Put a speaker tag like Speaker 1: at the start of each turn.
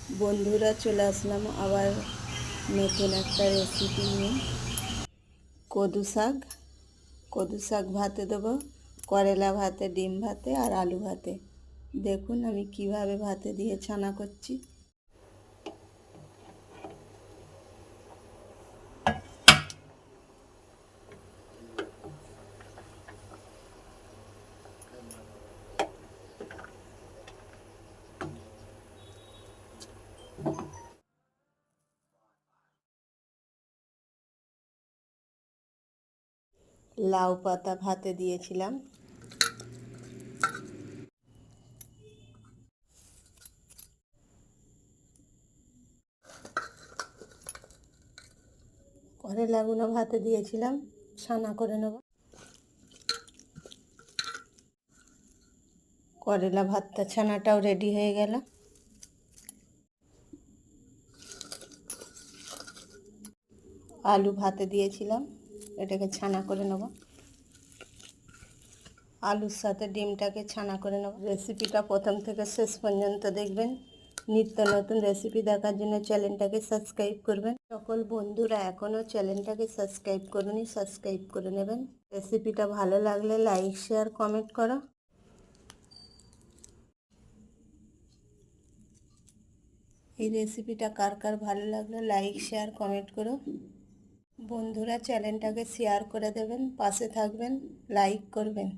Speaker 1: বন্ধুরা, চলে আসলাম আবার নতুন একটা রেসিপি নিয়ে। কদু শাক ভাতে দেবো, করলা ভাতে, ডিম ভাতে আর আলু ভাতে। দেখুন আমি কিভাবে ভাতে দিয়ে ছানা করছি। লাউ পাতা ভাতে দিয়েছিলাম। করলাগুলো ভাতে দিয়েছিলাম, ছানা করে নেব। করলা ভাতটা ছানাটাও রেডি হয়ে গেল। আলু ভাতে দিয়েছিলাম, এটাকে ছানা করে নেব। আলুর সাথে ডিমটাকে ছানা করে নেব। রেসিপিটা প্রথম থেকে শেষ পর্যন্ত দেখবেন। নিত্য নতুন রেসিপি দেখার জন্য চ্যানেলটাকে সাবস্ক্রাইব করবেন। সকল বন্ধুরা এখনও চ্যানেলটাকে সাবস্ক্রাইব করুন, সাবস্ক্রাইব করে নেবেন। রেসিপিটা ভালো লাগলে লাইক, শেয়ার, কমেন্ট করো। এই রেসিপিটা কার কার ভালো লাগলো লাইক, শেয়ার, কমেন্ট করো। বন্ধুরা চ্যানেলটাকে শেয়ার করে দেবেন, পাশে থাকবেন, লাইক করবেন।